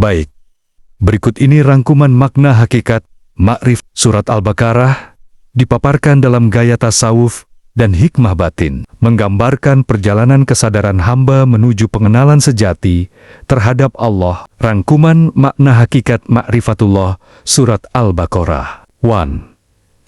Baik, berikut ini rangkuman makna hakikat ma'rif. Surat Al-Baqarah dipaparkan dalam gaya tasawuf dan hikmah batin, menggambarkan perjalanan kesadaran hamba menuju pengenalan sejati terhadap Allah. Rangkuman makna hakikat ma'rifatullah, Surat Al-Baqarah. 1.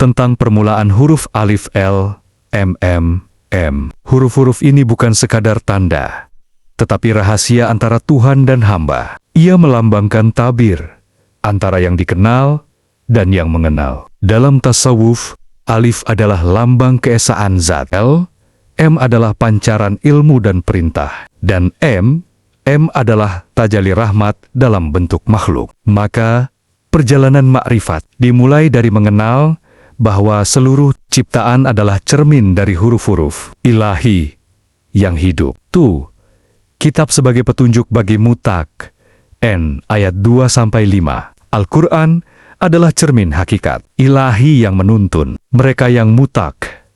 Tentang permulaan huruf alif, L, M, M. Huruf-huruf ini bukan sekadar tanda, tetapi rahasia antara Tuhan dan hamba. Ia melambangkan tabir antara yang dikenal dan yang mengenal. Dalam tasawuf, alif adalah lambang keesaan zat, L, M adalah pancaran ilmu dan perintah, dan M adalah tajalli rahmat dalam bentuk makhluk. Maka, perjalanan makrifat dimulai dari mengenal bahwa seluruh ciptaan adalah cermin dari huruf-huruf ilahi yang hidup. Kitab sebagai petunjuk bagi mutak, N ayat 2-5. Al-Quran adalah cermin hakikat ilahi yang menuntun mereka yang mutak,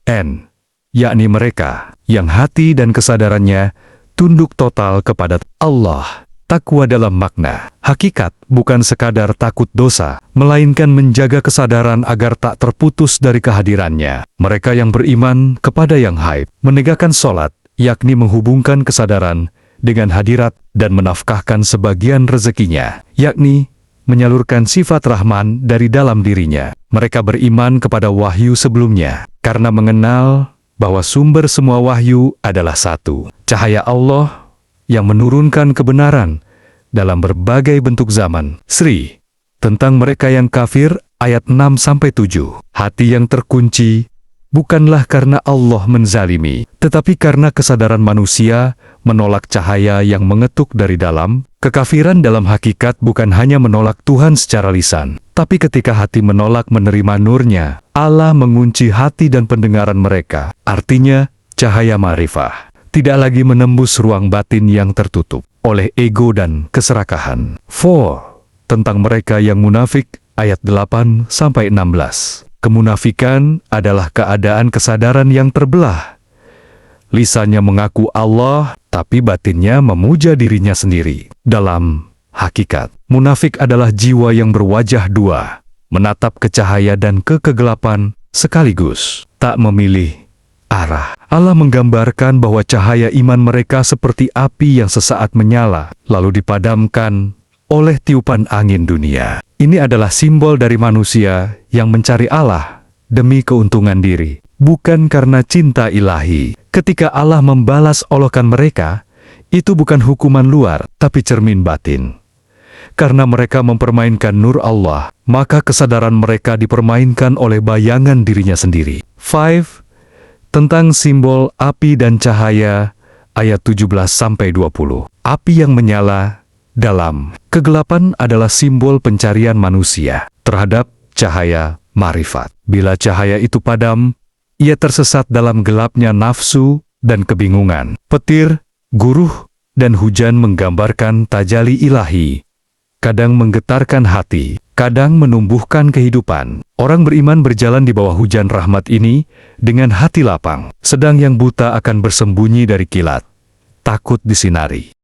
N, yakni mereka yang hati dan kesadarannya tunduk total kepada Allah. Takwa dalam makna hakikat bukan sekadar takut dosa, melainkan menjaga kesadaran agar tak terputus dari kehadirannya. Mereka yang beriman kepada yang haib, menegakkan sholat, yakni menghubungkan kesadaran dengan hadirat dan menafkahkan sebagian rezekinya, yakni menyalurkan sifat Rahman dari dalam dirinya. Mereka beriman kepada wahyu sebelumnya, karena mengenal bahwa sumber semua wahyu adalah satu, cahaya Allah yang menurunkan kebenaran dalam berbagai bentuk zaman. Sri, tentang mereka yang kafir, ayat 6-7. Hati yang terkunci bukanlah karena Allah menzalimi, tetapi karena kesadaran manusia menolak cahaya yang mengetuk dari dalam. Kekafiran dalam hakikat bukan hanya menolak Tuhan secara lisan, tapi ketika hati menolak menerima nurnya, Allah mengunci hati dan pendengaran mereka. Artinya, cahaya ma'rifah tidak lagi menembus ruang batin yang tertutup oleh ego dan keserakahan. 4. Tentang mereka yang munafik, ayat 8-16. Kemunafikan adalah keadaan kesadaran yang terbelah. Lisannya mengaku Allah, tapi batinnya memuja dirinya sendiri. Dalam hakikat, munafik adalah jiwa yang berwajah dua, menatap ke cahaya dan ke kegelapan sekaligus, tak memilih arah. Allah menggambarkan bahwa cahaya iman mereka seperti api yang sesaat menyala, lalu dipadamkan oleh tiupan angin dunia. Ini adalah simbol dari manusia yang mencari Allah demi keuntungan diri, bukan karena cinta ilahi. Ketika Allah membalas olokan mereka, itu bukan hukuman luar, tapi cermin batin. Karena mereka mempermainkan nur Allah, maka kesadaran mereka dipermainkan oleh bayangan dirinya sendiri. 5. Tentang simbol api dan cahaya, ayat 17-20. Api yang menyala dalam kegelapan adalah simbol pencarian manusia terhadap cahaya ma'rifat. Bila cahaya itu padam, ia tersesat dalam gelapnya nafsu dan kebingungan. Petir, guruh, dan hujan menggambarkan tajalli ilahi. Kadang menggetarkan hati, kadang menumbuhkan kehidupan. Orang beriman berjalan di bawah hujan rahmat ini dengan hati lapang, sedang yang buta akan bersembunyi dari kilat, takut disinari.